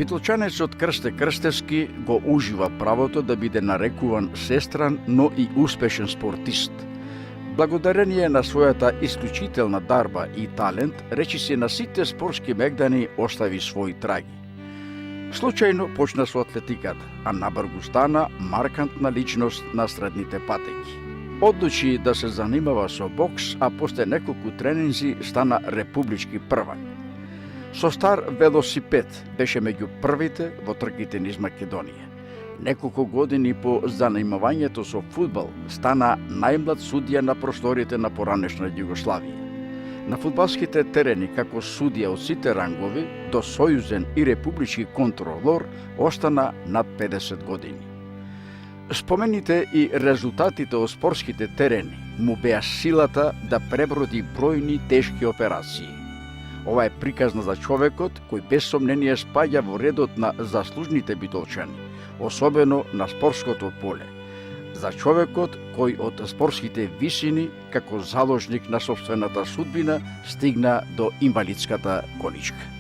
Битолчанецот Крсте Крстевски го ужива правото да биде нарекуван сестран, но и успешен спортист. Благодарение на својата исклучителна дарба и талент, речиси на сите спортски мегдани остави своји траги. Случајно почна со атлетиката, а набрзо стана маркантна личност на средните патеки. Одлучи да се занимава со бокс, а после неколку тренинзи стана републички првак. Со стар велосипед беше меѓу првите во трките низ Македонија. Неколку години по занимавањето со фудбал стана најмлад судија на просториите на поранешна Југославија. На фудбалските терени како судија од сите рангови до сојузен и републички контролор остана над 50 години. Спомените и резултатите од спортските терени му беа силата да преброди бројни тешки операции. Ова е приказна за човекот кој без сомнение спаѓа во редот на заслужните битолчани, особено на спортското поле. За човекот кој од спортските висини, како заложник на сопствената судбина, стигна до инвалидската количка.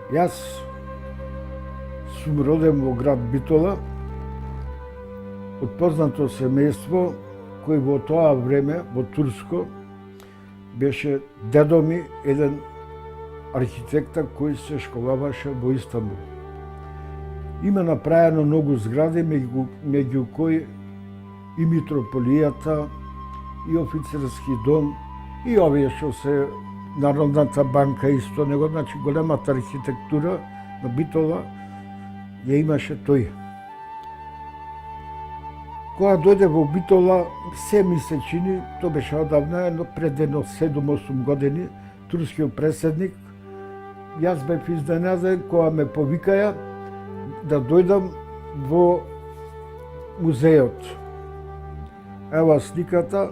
Јас сум роден во град Битола, од познато семејство кој во тоа време во Турско беше дедо ми еден архитекта кој се школаваше во Истанбул. Има направено многу згради, меѓу кои и митрополијата, и офицерски дом, и овие што се Народната банка исто него, значи големата архитектура на Битола ја имаше тој. Кога дојде во Битола, се ми се чини, тоа беше одавна, но пред едно 7-8 години, турскиот преседник, јас бев изненаден кога ме повикаја да дојдам во музеот. Ева сликата,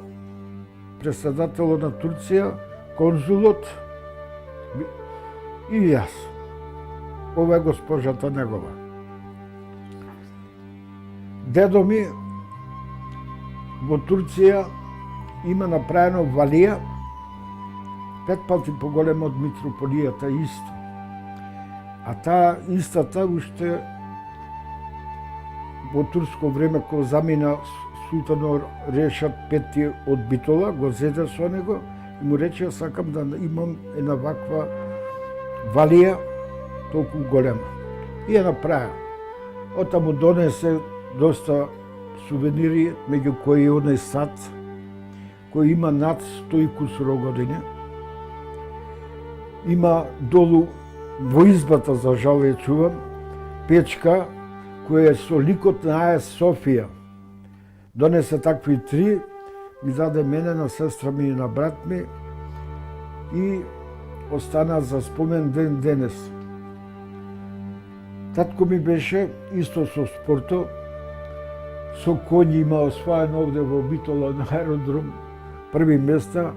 преседателот на Турција, конзулот и јас. Ова е госпожата негова. Дедо ми во Турција има направено валија 5 пати поголема од митрополијата исто. А таа истата уште во турско време кога замина султанот Решат V од Битола, го зеде со него и му рече сакам да имам една ваква валија толку голема. И ја направи. Ота му донесе доста сувенири, меѓу кои е онај сад, кој има над 100 и кусуро години. Има долу во избата, за жал ја чувам, печка која е со ликот на Аја Софија. Донесе такви 3, ми даде мене, на сестра ми и на брат ми и остана за спомен ден денес. Татко ми беше исто со спорто, со коњи има освоено овде во Битола на аеродром први места,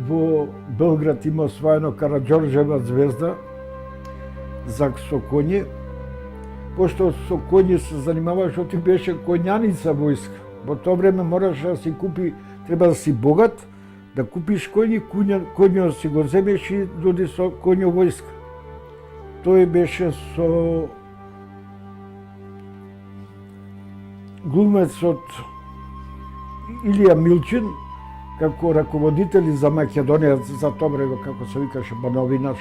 во Белград има освоено Караѓорџева звезда за со коњи. Пошто со коњи се занимаваш, оти беше коњаница војска. Во тоа време мораше да си купи, треба да си богат, да купиш коњи, коњо си го земеш и доди со коњо војска. Тој беше со глумецот Илија Милчин, како раководители за Македонија, за тоа време, како се викаше Бановина,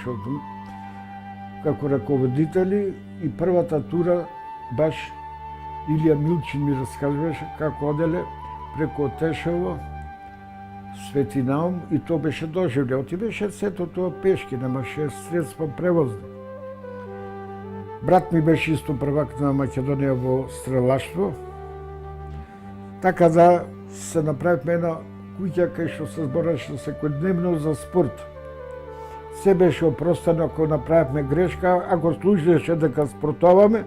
како раководители, и првата тура баш Илија Милчин ми раскажуваше како оделе преку Тешево, Свети Наум, и тоа беше доживле. Оти беше сето тоа пешки, немаше средства превозни. Брат ми беше исто првак на Македонија во стрелаштво, така да се направивме една куќа кај што се збореше секојдневно за спорт. Се беше опростено ако направивме грешка, ако служеше дека спортуваме,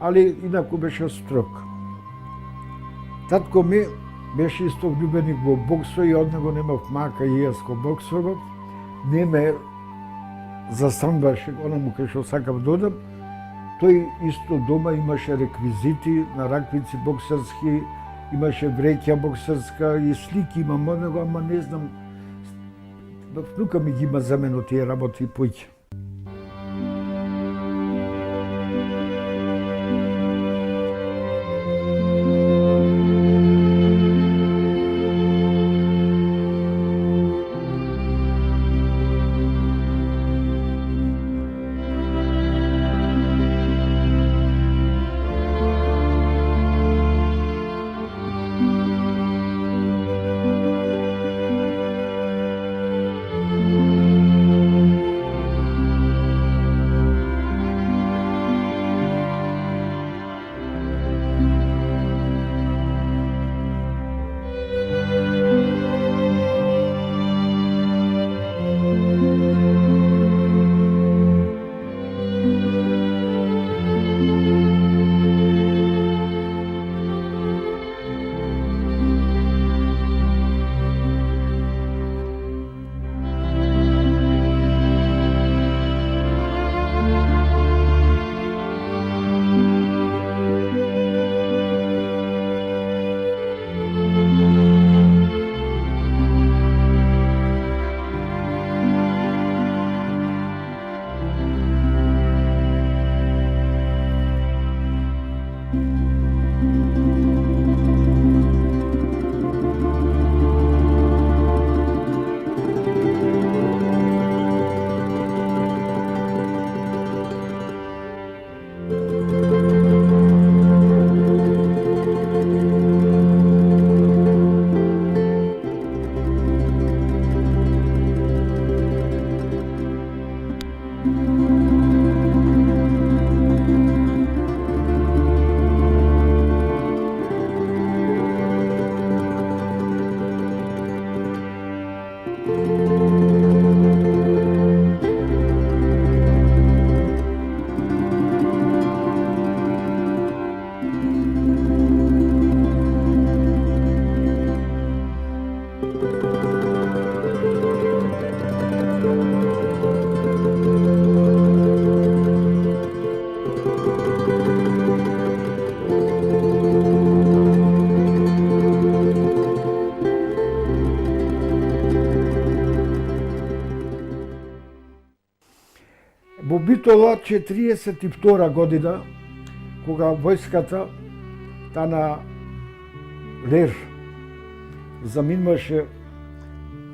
али инаку беше строг. Татко ми беше исто влюбеник во боксо и од него немав мака и јас ко боксував. Не ме застануваше онаму кај што сакав да одам. Тој исто дома имаше реквизити на раквици боксерски, имаше вреќа боксерска и слики имам од него, ама не знам, внука ми ги има за мене тие работи и поќе. Во Битола 42 година, кога војската тана Лер заминуваше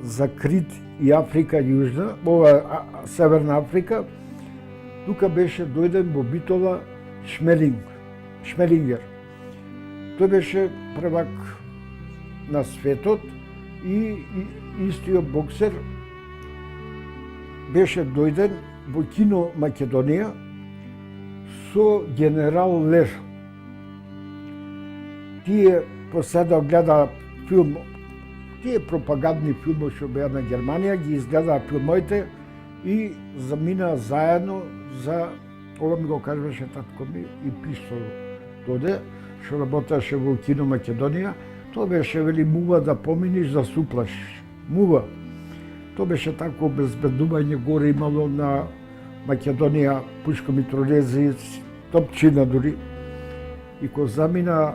за Крит и Африка Јужна, Северна Африка, тука беше дојден во Битола Шмелингер. Тој беше првак на светот и истиот боксер беше дојден во Кино Македонија со генерал Лер. Тие поседа гледа филм, тие пропагандни филми што беа на Германија, ги изгледаа филмоите и замина заедно за, ова ми го кажуваше татко ми, и пистол доде, што работеше во Кино Македонија, тоа беше вели мува да поминиш да се уплашиш. Мува. Тоа беше тако обезбедување горе имало на Македонија, Пушко Митролезиец, Топчина дури. И кога замина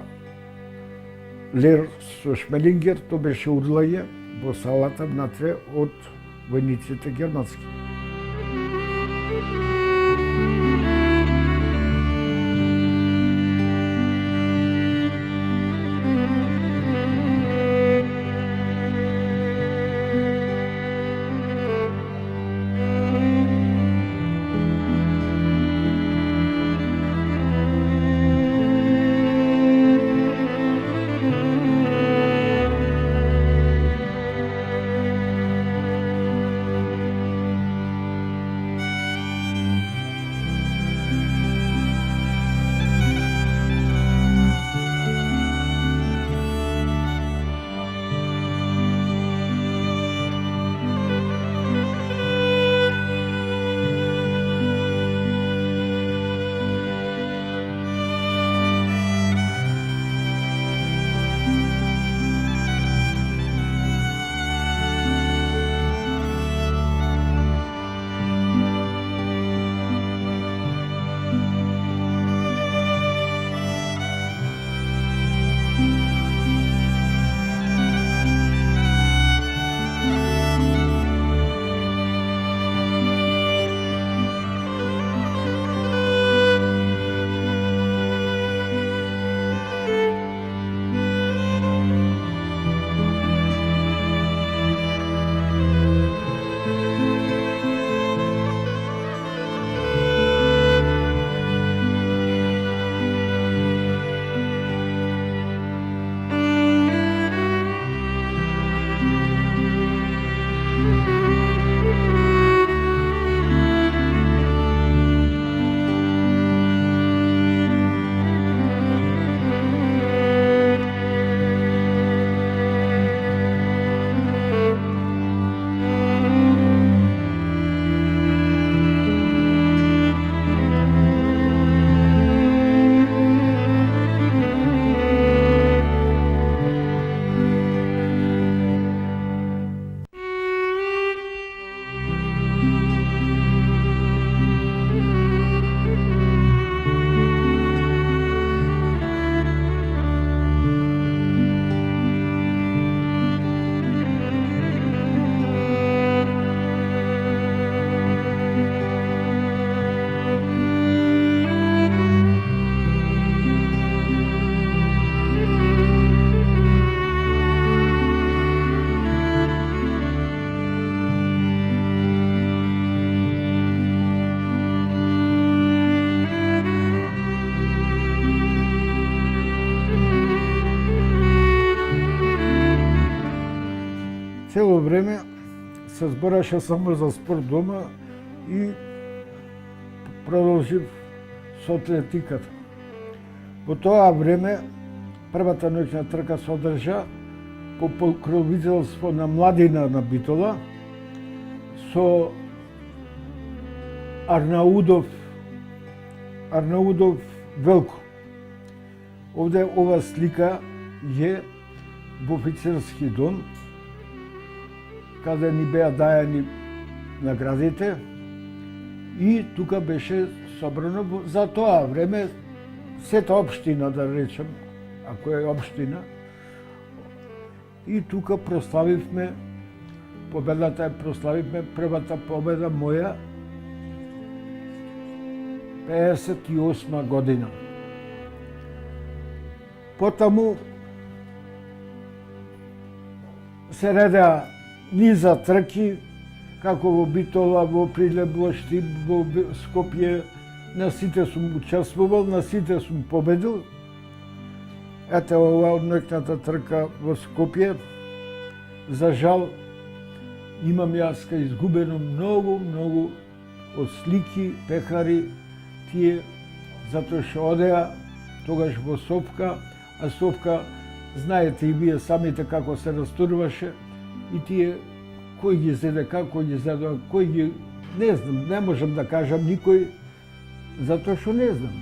Лер со Шмелингер, тоа беше урлање во салата внатре од војниците германски. Цело време се збореше само за спорт дома и продолжив со атлетиката. Во тоа време првата ноќна трка се одржа по покровителство на младина на Битола со Арнаудов Велко. Овде ова слика е во офицерски дом, каде ни беа дајани наградите и тука беше собрано за тоа време сета општина, да речем, ако е општина. И тука прославивме победата, првата победа моја 58 година. Потаму се редеа низа трки, како во Битола, во Прилеп, во Штип, во Скопје, на сите сум учествувал, на сите сум победил. Ете ова ноќната трка во Скопје. За жал, имам јас изгубено многу од слики, пехари, тие, затоа што одеа тогаш во Совка, а Совка, знаете и вие самите како се растурваше, и тие, кој ги зеде, како ги зеде, кој ги, не знам, не можам да кажам никој, затоа што не знам.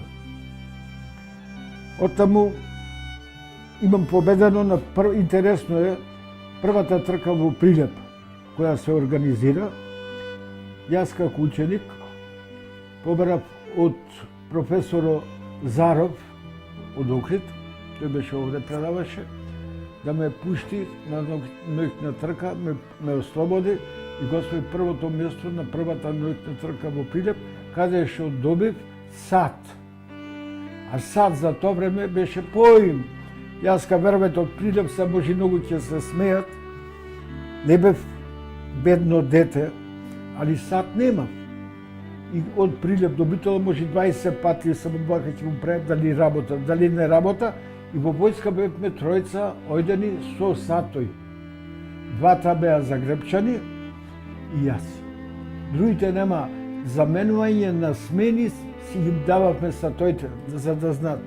Оттаму имам победено на интересно е првата трка во Прилеп која се организира. Јас како ученик побарав од професоро Заров од Охрид, тој беше овде предаваше, да ме пушти на ноќна трка, ме ослободи и го освои првото место на првата ноќна трка во Прилеп, каде што добив сат. А сат за тоа време беше поим. Јас ка вервете од Прилеп се може многу ќе се смеат. Не бев бедно дете, али сат немав. И од Прилеп до Битола може 20 пати се бака ќе му правам дали работа, дали не работа. И во војска бевме тројца ојдени со сатој. Двата беа загребчани и јас. Другите нема. Заменување на смени си им дававме сатојте, за да знаат.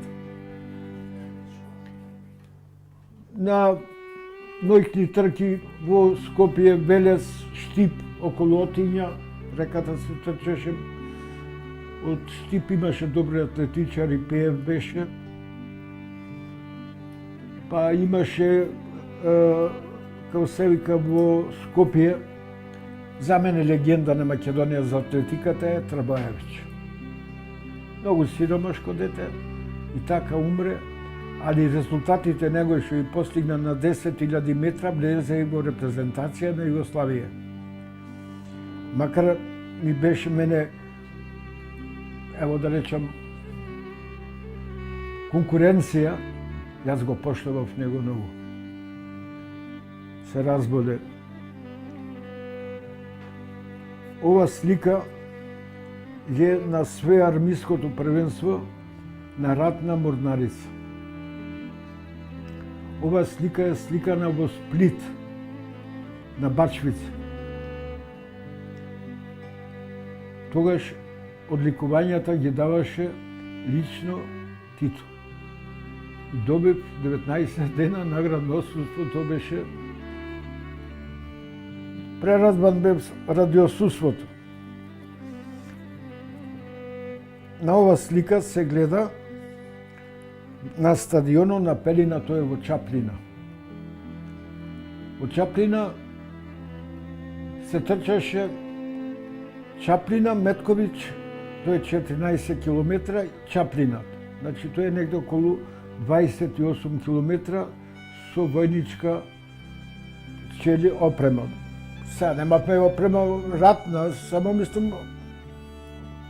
На ноќни трки во Скопје, Велес, Штип, околу Отиња, реката се трчеше. Од Штип имаше добри атлетичари, Пеев беше. Па имаше, како се вика, во Скопје, за мене легенда на Македонија за атлетиката е Трабаевич. Многу сиромашко дете и така умре, али резултатите негови што и постигна на 10.000 метра влезе и во репрезентација на Југославија. Макар ми беше мене, ево да речам, конкуренција, јас го поштував него многу. Се разбоде. Ова слика е на свеармиското првенство на ратна морнарица. Ова слика е сликана во Сплит, на Бачвица. Тогаш одликувањата ги даваше лично Тито. И добив 19 дена наградно отсуство, тоа беше преразбан бев ради отсуството. На ова слика се гледа на стадионот на Пелина, тој е во Чаплина. Во Чаплина се трчаше Чаплина, Метковиќ, тој е 14 километра, Чаплина. Значи тој е негде околу 28 километра со војничка чели опрема. Сега немавме опрема ратна, само мислам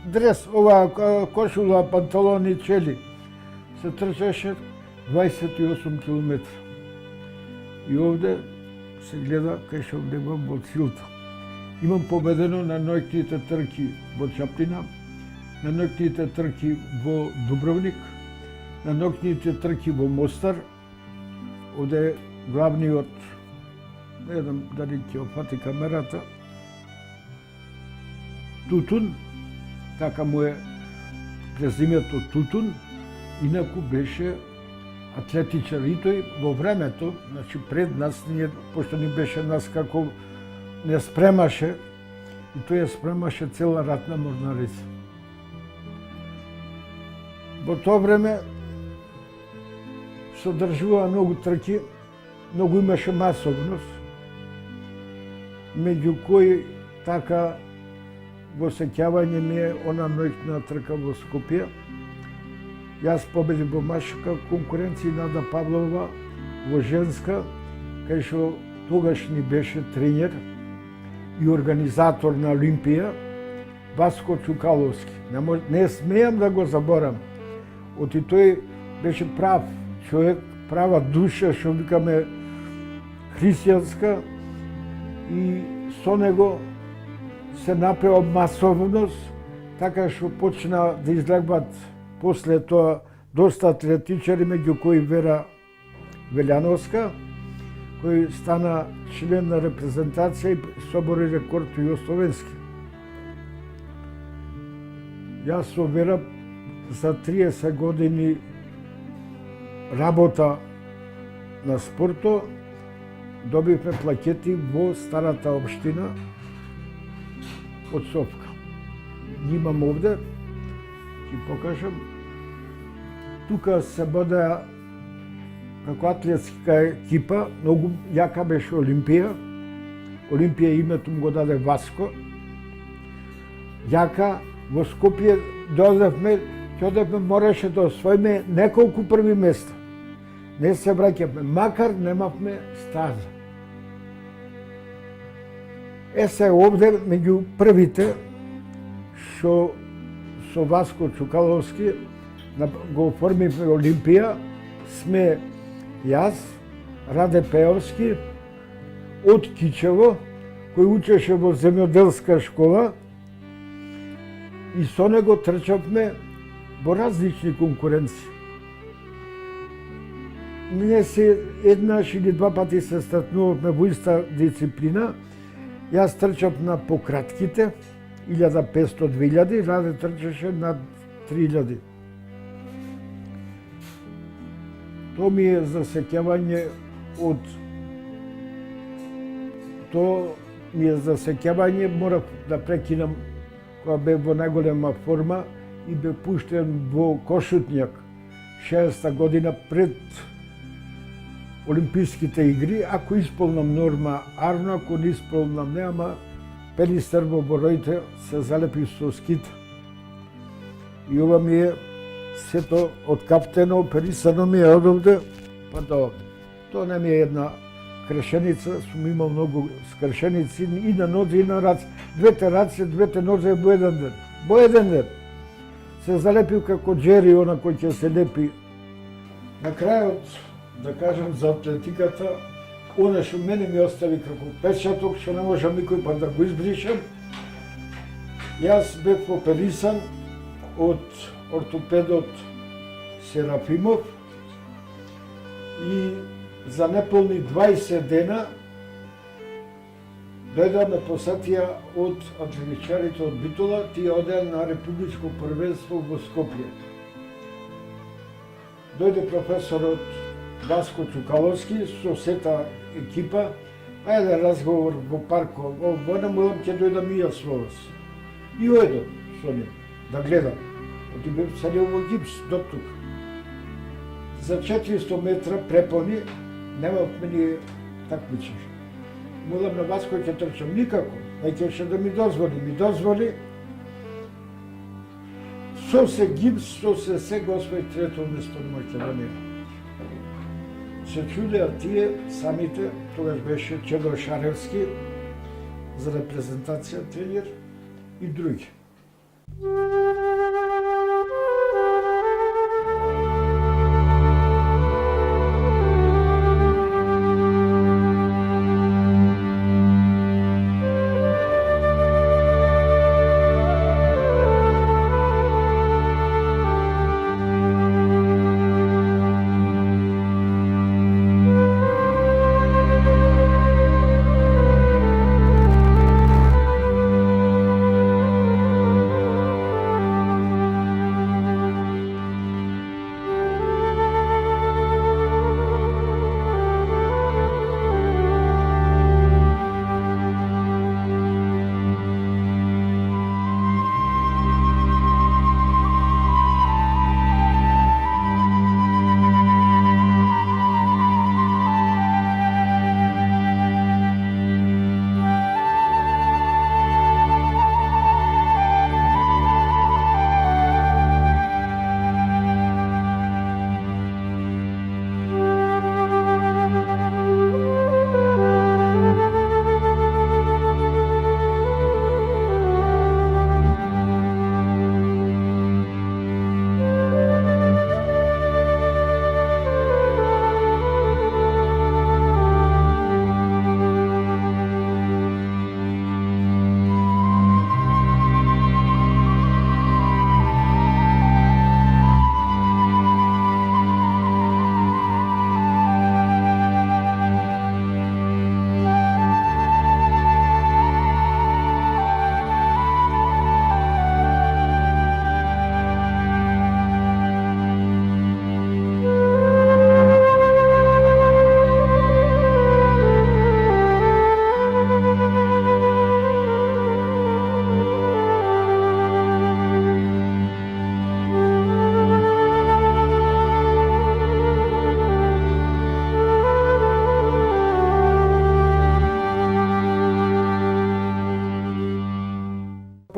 дрес, ова кошула, панталони, чели. Се трчаше 28 километра. И овде се гледа кај што влегувам во Цилта. Имам победено на ноќните трки во Чаплина, на ноќните трки во Дубровник, на ноќните трки во Мостар. Овде е главниот, не знам дали ќе опфати камерата, Тутун, така му е презимето Тутун, инаку беше атлетичар и тој во времето, значи пред нас, ние, пошто ни беше нас како не спремаше, и тој ја спремаше цела ратна морнарица. Во тоа време се одржува многу трки, многу имаше масовност, меѓу кои така во сеќавање ми е она ноќна трка во Скопје. Јас победив во машка конкуренција Нада Павлова во женска, кај што тогаш ни беше тренер и организатор на Олимпија, Васко Чукаловски. Не смеам да го заборам. Оти тој беше прав човек, права душа, што викаме христијанска, и со него се напеа масовност, така што почна да излегват после тоа доста атлетичари, меѓу кои Вера Велјановска, кој стана член на репрезентација и собори рекорд југословенски. Јас со Вера за 30 години работа на спорто добивме плакети во старата општина од Совка. Имам овде, ќе покажам. Тука се бодеа како атлетска екипа, многу јака беше Олимпија. Олимпија името му го даде Васко. Јака, во Скопје ќе одевме, мораше да освоиме неколку први места. Не се враќавме, макар немавме стаза. Се овде, меѓу првите, што со Васко Чукаловски го оформивме Олимпија, сме јас, Раде Пеовски, од Кичево, кој учеше во земјоделска школа, и со него трчавме во различни конкуренции. Ние се еднаш или два пати се стартнувавме во иста дисциплина. Јас трчав на пократките, 1500-2000, Раде трчаше над 3000. Тоа ми е засеќавање морав да прекинам кога бев во најголема форма и бе пуштен во Кошутњак 60-та година пред Олимписките игри, ако исполнам норма арно, ако не исполнам не, ама Пелистер во бороите се залепи со скит. И ова ми е сето откаптено, оперисано ми е од овде, па до овде. Тоа не ми е една кршеница, сум имал многу скршеници и на нозе и на раце. Двете раце, двете нозе во еден ден. Во еден ден. Се залепил како Джери, она кој ќе се лепи. На крајот, да кажем за атлетиката, она што мене ми остави како печаток, што не можам никој пат да го избришам. Јас бев оперисан од ортопедот Серафимов и за неполни 20 дена дојдоа ме посетија од атлетичарите од Битола, тие одеа на републичко првенство во Скопје. Дојде професорот Васко Чукаловски со сета екипа, еден разговор во парко, во намулам ќе дојдам и јас во вас. И ојдам со ним, да гледам. Оти бев седел во гипс до тук. За 400 метра препони, немавме ни такмичиш. Молам на Васко ќе трчам, никако, не ќе да ми дозволи. Ми дозволи, со се гипс, со се Господ трето место на Македонија. Се чудеа тие самите, тогаш беше Чедо Шаревски за репрезентација тренер и други.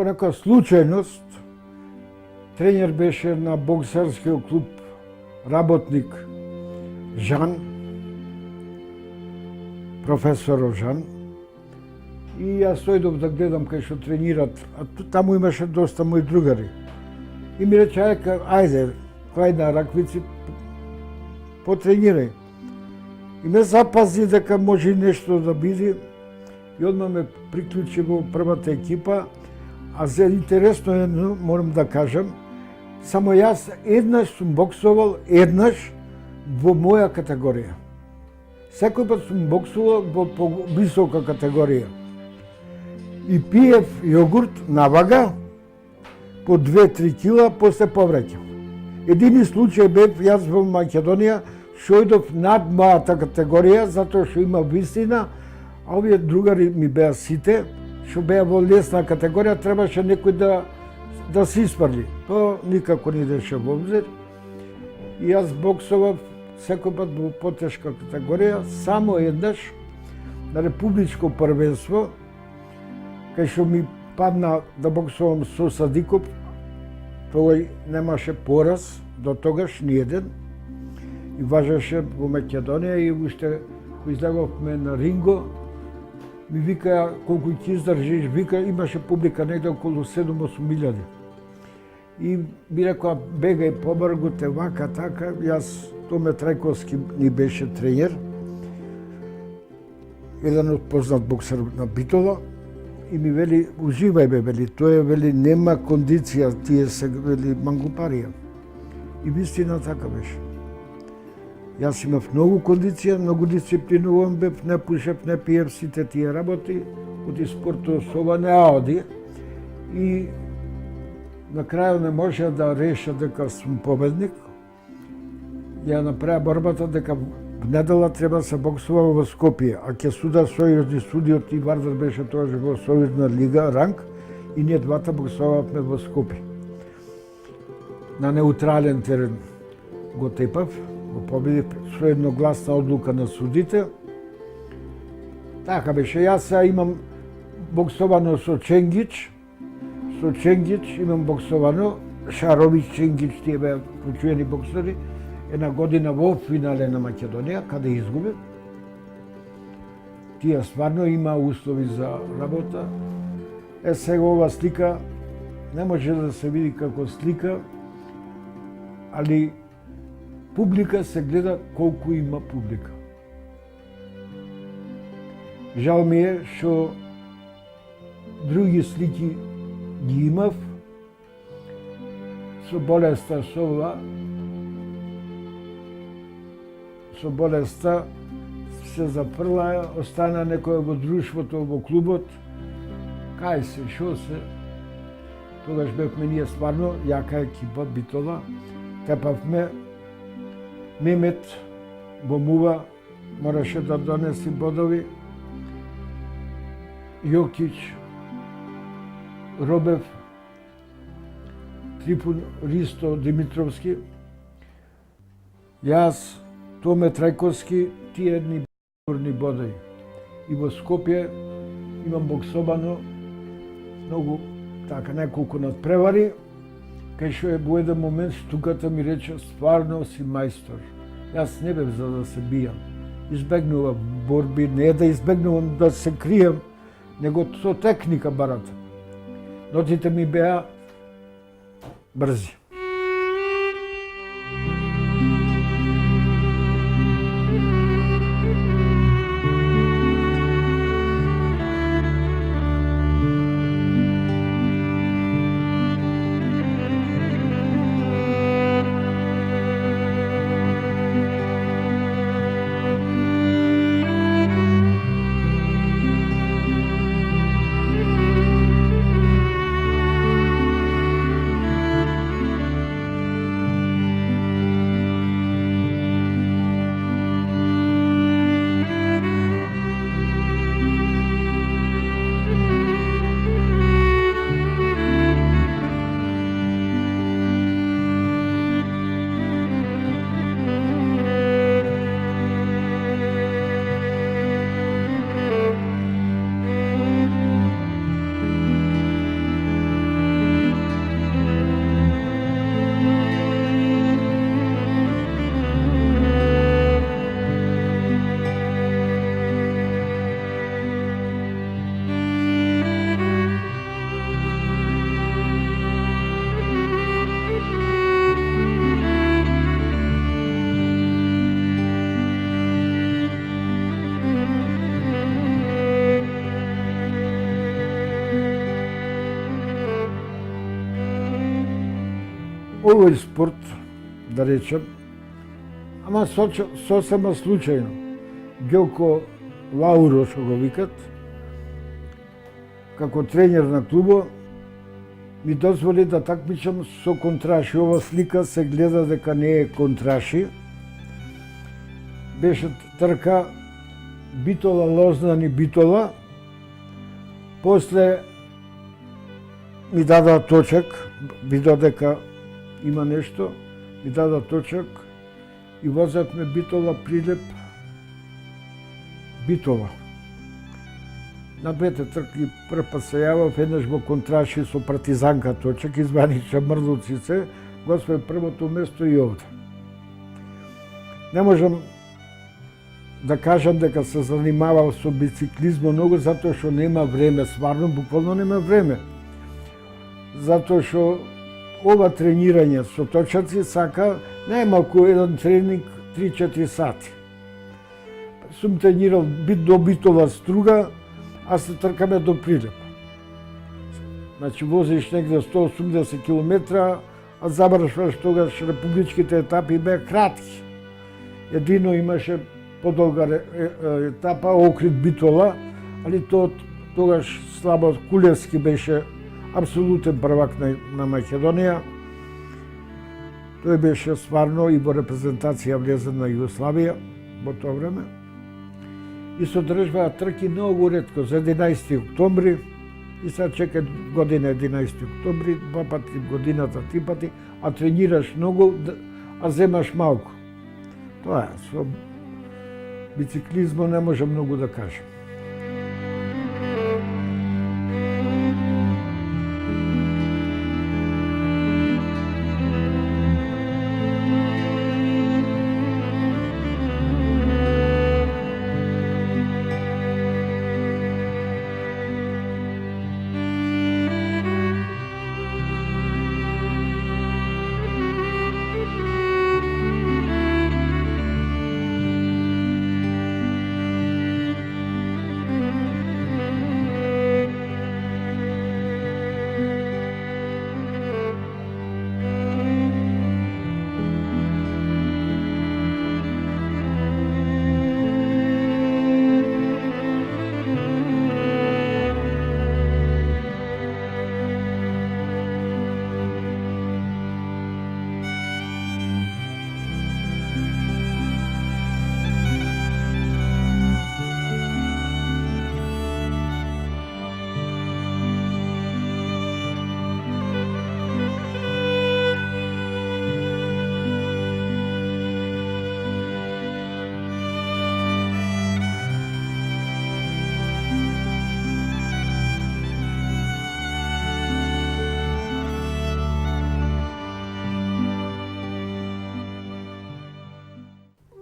по некоја случајност, тренер беше на боксерскиот клуб работник Жан, професор Жан, и јас дојдов да гледам кај што тренират, а таму имаше доста мои другари. И ми рече, ајде, кај на раквици, потренирај. И ме запази дека може нешто да биде, и одма ме приклучи во првата екипа, а за интересно едно, морам да кажам, само јас еднаш сум боксовал, еднаш во моја категорија. Секој пат сум боксувал во висока категорија. И пиев јогурт на вага, по 2-3 кила, после повраќам. Едини случај бев јас во Македонија, што идов над мојата категорија, затоа што има вистина, а овие другари ми беа сите, што беа во лесна категорија, требаше некој да се испрли. Тоа никако не идеше во обзир. И јас боксував секој пат во потешка категорија, само еднаш на републичко првенство, кај што ми падна да боксувам со Садиков, тој немаше пораз до тогаш ниеден и важеше во Македонија и уште кој излеговме на ринго, ми вика колку ќе издржиш, вика имаше публика негде околу 7-8 милијади. И ми рекоа бегај побргу те вака така, јас Томе Трајковски ни беше тренер, еден од познат боксер на Битола, и ми вели, уживај бе, вели, тој вели, нема кондиција, тие се, вели, мангупарија. И вистина така беше. Јас имав многу кондиција, многу дисциплинуван бев, не пушев, не пиев сите тие работи, оти спортот со ова не оди. И на крајот не може да реша дека сум победник. Ја направи борбата дека в недела треба да се боксува во Скопје, а ќе суда сојузни судиот и Вардар беше тогаш во сојузна лига, ранг, и ние двата боксувавме во Скопје. На неутрален терен го тепав, го победив со едногласна одлука на судите. Така беше, јас сега имам боксовано со Ченгич имам боксовано, Шарович, Ченгич, тие беа почуени боксери, една година во финале на Македонија, каде изгубив. Тие стварно има услови за работа. Сега ова слика не може да се види како слика, али публика се гледа колку има публика. Жал ми е што други слики ги имав, со болеста со ова, со болеста се зафрла, остана некој во друштвото, во клубот, кај се, шо се, тогаш бевме ние стварно, јака екипа Битола, тепавме, Мемет во Мува мораше да донеси бодови, Јокич, Робев, Трипун, Ристо, Димитровски, јас, Томе Трајковски, тие едни бодови. И во Скопје имам боксовано многу, така, неколку надпревари, кај што е во еден момент штуката ми рече, стварно си мајстор. Јас не бев за да се бијам. Избегнувам борби, не да избегнувам да се крием, него со техника барата. Ноќите ми беа брзи. овој спорт, да речем, ама сосема случајно. Ѓоко Лауро, што го викат, како тренер на клубо, ми дозволи да такмичам со контраши. Ова слика се гледа дека не е контраши. Беше трка Битола, Лознан и Битола. После ми дада точак, видов дека има нешто, ми дада точак и возевме Битола, Прилеп, Битола. На двете трки прв пат се јавав, еднаш во контраши со Партизанка точак, изванича Мрлуцице, го освои првото место и овде. Не можам да кажам дека се занимавал со бициклизмо многу, затоа што нема време, стварно, буквално нема време. Затоа што ова тренирање со точаци сака најмалку еден тренинг 3-4 сати. Сум тренирал до Битола Струга, а се тркаме до Прилеп. Значи возиш негде 180 км, а завршваш тогаш републичките етапи беа кратки. Едино имаше подолга етапа Охрид Битола, али тогаш Слабо Кулевски беше апсолутен првак на Македонија. Тој беше стварно и во репрезентација влезен на Југославија во тоа време. И се одржуваа трки многу ретко за 11 октомври и сега чека година 11 октомври, 2 пати годината, 3 пати, а тренираш многу, а земаш малку. Тоа е, со бициклизмо не може многу да кажем.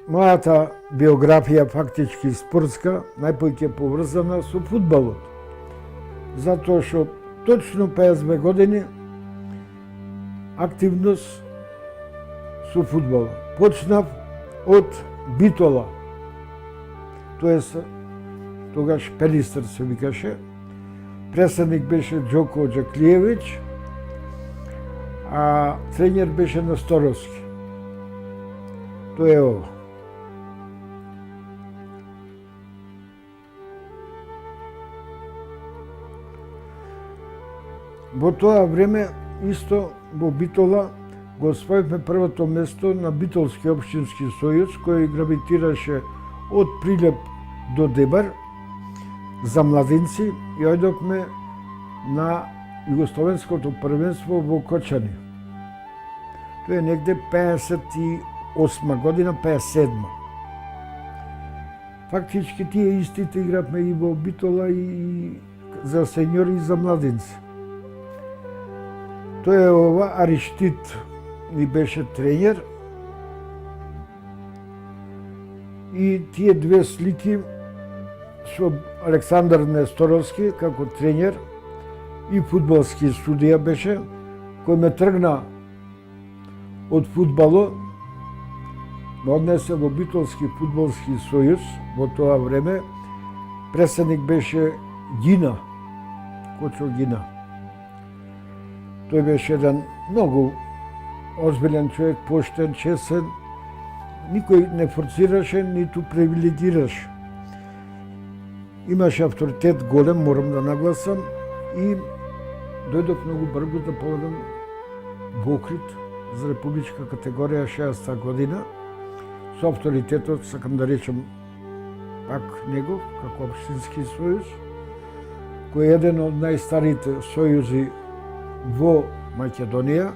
Мојата биографија фактички спортска најповеќе поврзана со фудбалот. Затоа што точно 52 години активност со фудбалот. Почнав од Битола. Тоест, тогаш Пелистер се викаше. Преседник беше Джоко Джаклиевич, а тренер беше Несторовски. Тоа е ова. Во тоа време, исто во Битола, го освоивме првото место на Битолски општински сојуз, кој гравитираше од Прилеп до Дебар за младинци и ојдовме на Југословенското првенство во Кочани. Тоа е негде 58 година, 57. Фактички тие истите игравме и во Битола и за сеньори и за младинци. Тоа е ова, Ариштит ни беше тренер и тие две слики со Александар Несторовски како тренер и фудбалски судија беше, кој ме тргна од фудбалот, ме однесе во Битолски фудбалски сојуз во тоа време. Преседник беше Гина, Кочо Гина. Тој беше еден многу озбилен човек, поштен, честен, никој не форцираше, ниту привилегираше. Имаше авторитет голем, морам да нагласам, и дојдов многу брзо да поведам во Охрид за републичка категорија 60-та година. Со авторитетот, сакам да речем, пак негов, како општински сојуз, кој е еден од најстарите сојузи во Македонија.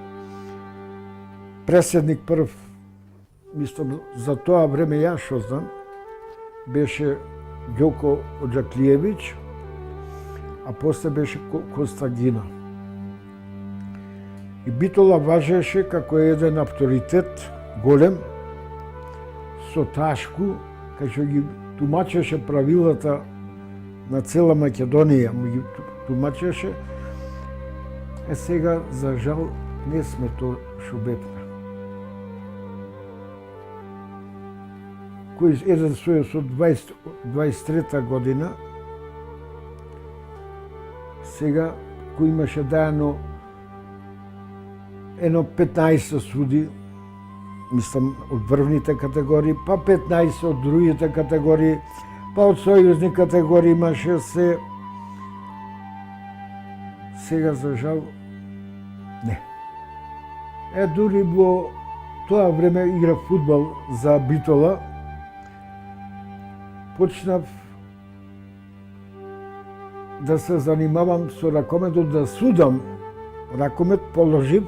Преседник прв, мислам, за тоа време ја што знам, беше Ѓоко Оџаклиевиќ, а после беше Константина. И Битола важеше како еден авторитет голем, со ташку, кај што ги тумачеше правилата на цела Македонија, му ги тумачеше. Сега, за жал, не сме тоа што бевме. Кој еден сојуз од 23-та година, сега, кој имаше дајано едно 15 суди, мислам, од врвните категории, па 15 од другите категории, па од сојузни категории имаше се. Сега, за жал, не. Дури во тоа време игра фудбал за Битола, почнав да се занимавам со ракометот, да судам ракомет, положив.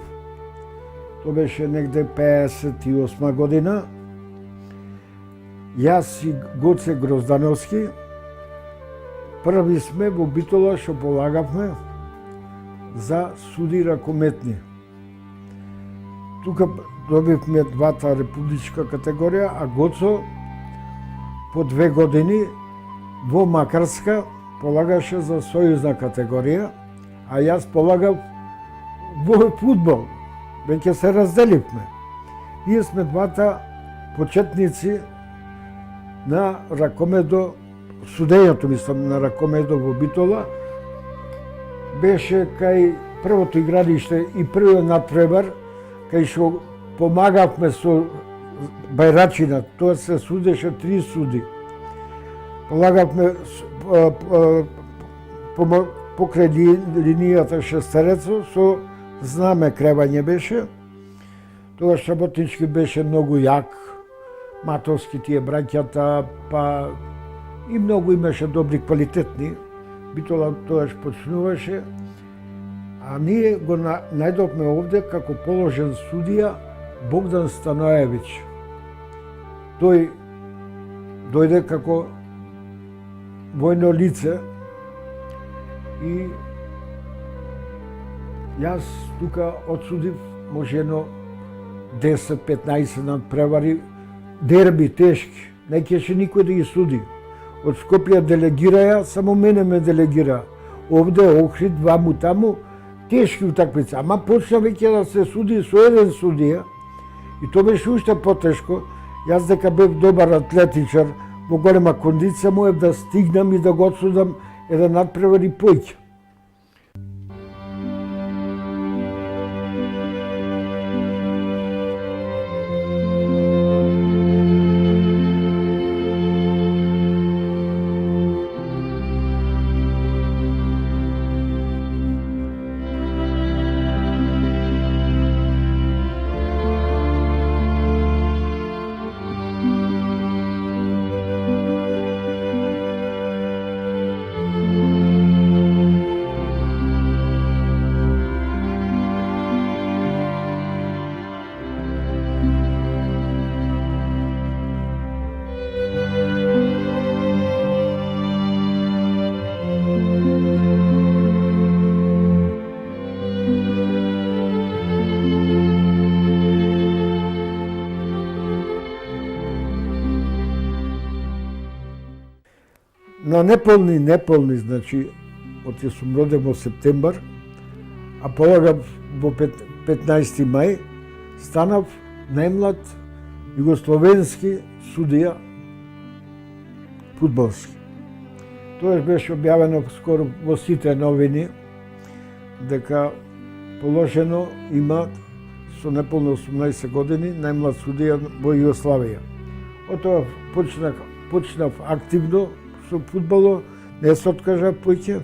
Тоа беше негде 58 година. Јас и Гоце Гроздановски први сме во Битола што полагавме за суди ракометни. Тука добивме двата републичка категорија, а Гоцо по 2 години во Макарска полагаше за сојузна категорија, а јас полагав во фудбал. Веќе се разделивме. Ние сме двата почетници на ракомедо, судењето, мислам, на ракомедо во Битола. Беше кај првото игралиште и првиот надпревар, кај што помагавме со бајрачина, тоа се судеше 3 суди. Полагавме покрај линијата шестерецо со знаме кревање беше. Тогаш работнички беше многу јак, Матовски тие браќата, па и многу имаше добри квалитетни. Битола тогаш почнуваше, а ние го најдовме овде како положен судија Богдан Станоевиќ. Тој дојде како војно лице и јас тука одсудив може едно 10-15 надпревари, дерби тешки, не кеше никој да ги суди. Од Скопје делегираја, само мене ме делегира. Овде, Охрид, ваму таму, тешки утакмици. Ама почна веќе да се суди со еден судија и тоа беше уште потешко. Јас дека бев добар атлетичар, во голема кондиција, можев да стигнам и да го одсудам еден надпревар и појќе. На неполни, значи, од ја сум роден во септембар, а полагав во 15 мај, станав најмлад југословенски судија фудбалски. Тоа беше објавено скоро во сите новини, дека положено има со неполно 18 години, најмлад судија во Југославија. Од тоа почнав активно со фудбало, не се откажав поќе,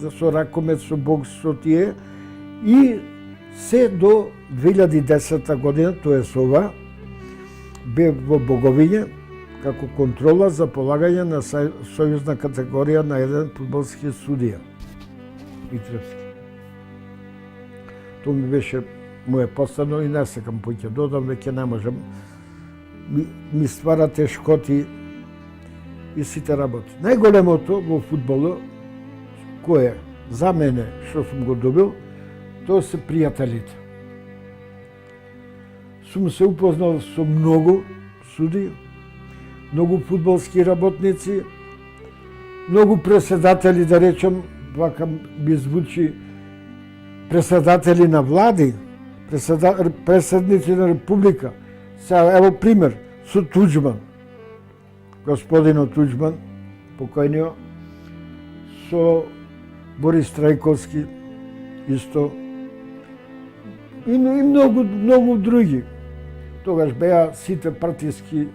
да со ракомет, со бокс, со тие, и се до 2010 година, тоа е ова, бев во Боговиње, како контрола за полагање на сојузна категорија на еден фудбалски судија, Митревски. Тоа ми беше моје постано и не секам поќе додам, веќе не можам. Ми ствара тешкоти и сите работи. Најголемото во фудбалот, кое за мене што сум го добил, тоа се пријателите. Сум се упознал со многу суди, многу фудбалски работници, многу преседатели, да речем, вака ми звучи, преседатели на влади, преседници на република. Сега, ево пример, со Туџман, господинот Туџман, покојниот, со Борис Трајковски, исто, и многу други. Тогаш беа сите партиски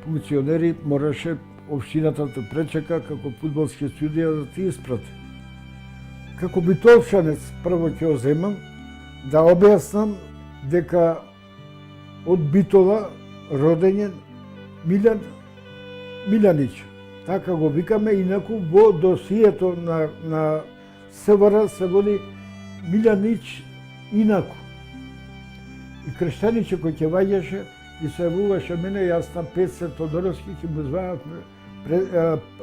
функционери, мораше општината да пречека како фудбалски судија да ти испрати. Како битолчанец прво ќе земам да објаснам дека од Битола роден Милјан Милјанич. Така го викаме, инаку во досието на СВР се води Милјанич инаку. И крштениче кој ќе ваѓаше и се јавуваше мене, јас на Петце Тодоровски ќе му зваат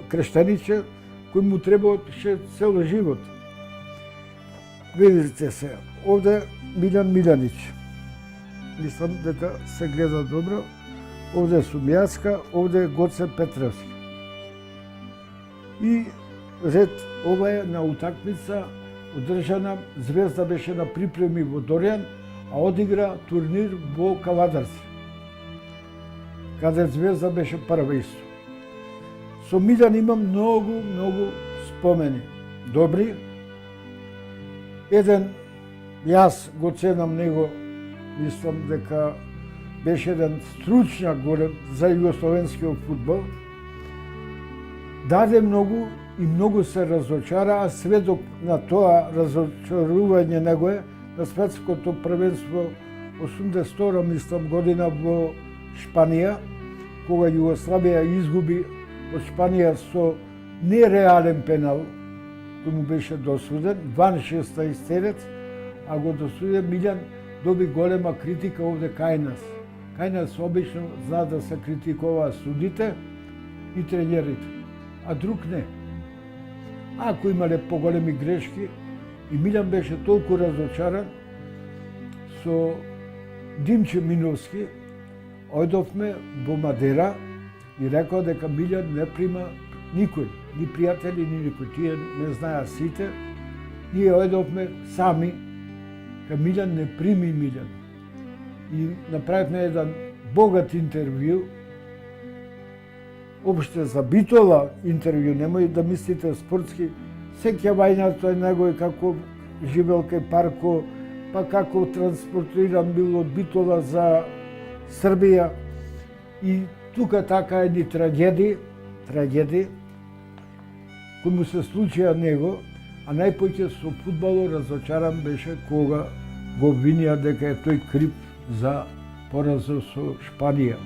крштениче кој му требаше цел живот. Видите се, овде Милјан Милјанич. Мислам дека се гледа добро. Овде сум јаска, овде е Гоце Петревски. И ред, ова е на утакмица одржана, Звезда беше на припреми во Дорјан, а одигра турнир во Каладарци, каде Звезда беше прва исто. Со Милјан имам многу спомени, добри. Еден, јас го ценам него, мислам дека беше еден стручњак голем за југословенскиот фудбал. Даде многу и многу се разочара, а сведок на тоа разочарување него е на светското првенство 82 мислам година во Шпанија, кога Југославија изгуби од Шпанија со нереален пенал, кој му беше досуден, ван 16-терец, а го досуден Милјан доби голема критика овде кај нас. Кај нас обично знаат да се критикуваат судите и тренерите, а друг не. Ако имале поголеми грешки, и Милјан беше толку разочаран, со Димче Миновски ојдовме во Мадера и рекоа дека Милјан не прима никој, ни пријатели, ни никој. Тие не знаеа сите. Ние ојдовме сами, ка Милјан не прими Милјан. И направивме еден богат интервју, обште за Битола интервју, немој да мислите спортски, сеќа вајната е него и како живел кај Парко, па како транспортиран бил од Битола за Србија. И тука така едни трагедии, кои му се случија него, а најпоќе со фудбалот разочаран беше кога го обвинија дека е тој крив за поразот со Шпанија.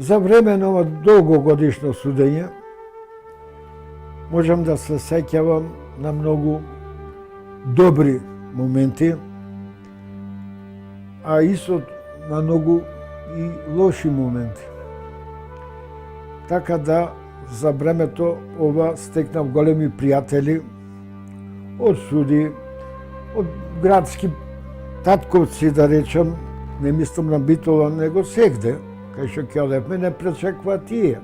За време на ова долгогодишно судење, можам да се сеќавам на многу добри моменти, а исто на многу и лоши моменти. Така да, за времето ова стекнав големи пријатели од суди, од градски татковци, да речам, не мислам на Битола, него сегде, кај што ќе одевме, не пречеква тие,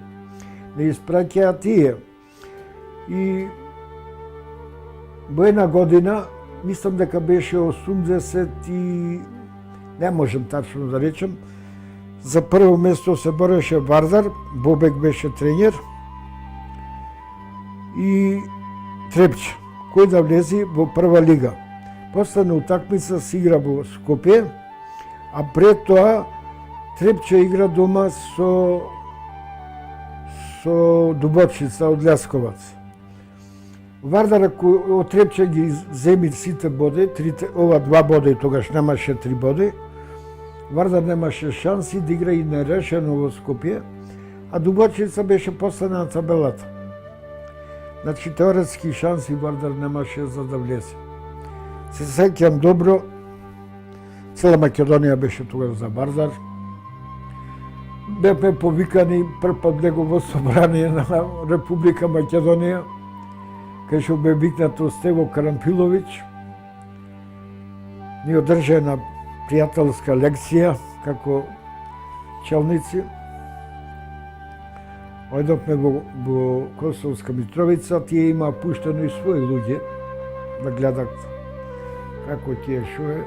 не испраќаа тие. И во една година, мислам дека беше 80 и не можам тачно да речем, за прво место се бореше Вардар, Бобек беше тренер, и Трепче, кој да влези во прва лига. Последна утакмица се игра во Скопје, а пред тоа Трепче игра дома со Дубочица од Лесковац. Вардар од Трепче ги земи сите боди, ова 2 боди, тогаш немаше 3 боди. Вардар немаше шанси да игра и нерешено во Скопје, а Дубочица беше последна на табелата. Значи, теоретски шанси Вардар немаше за да влезе. Се сеќам добро, цела Македонија беше тогаш за Вардар. Бевме повикани првпат негово собрание на Република Македонија, кај што бе викнато Стево Карампиловиќ. Ни одржа една пријателска лекција како челници. Ојдовме во Косовска Митровица, тие имаа пуштено и своји луѓе да гледат како тие шо е.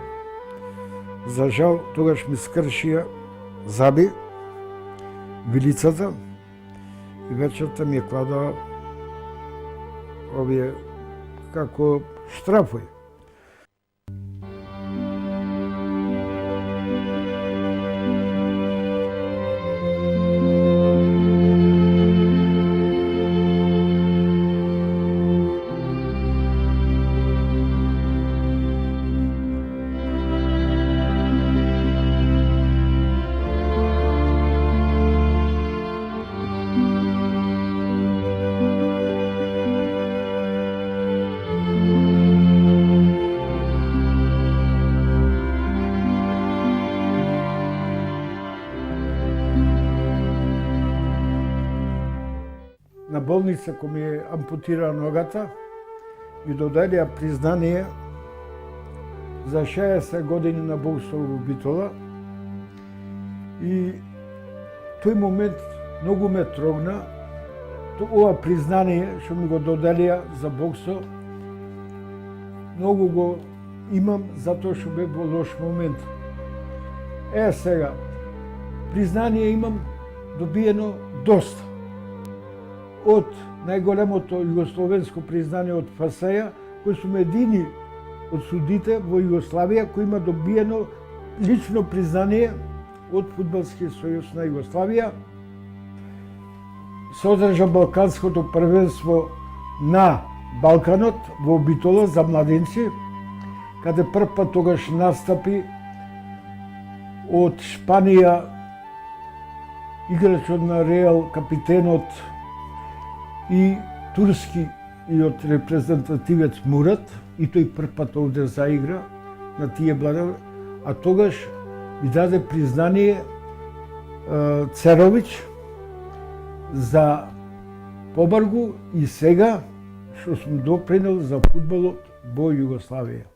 За жал, тогаш ми скршија заби вилицата и вечерта ми ја кладаа овие како штрафој. На болница кој ми е ампутира ногата, ми доделија признание за 60 години на боксот во Битола. И тој момент многу ме трогна. Ова признание што ми го доделија за боксот, многу го имам затоа што бе во лош момент. Сега, признание имам добиено доста. Од најголемото југословенско признание од ФСЈ, кои сум едини од судите во Југославија кој има добиено лично признание од Фудбалски сојуз на Југославија. Се одржа Балканското првенство на Балканот во Битола за младенци, каде првпат тогаш настапи од Шпанија играчот на Реал, капитенот и турски и од репрезентативец Мурат, и тој првпат овде заигра на тие бладари, а тогаш ми даде признание Церовиќ за побаргу и сега што сум допринел за фудбалот во Југославија.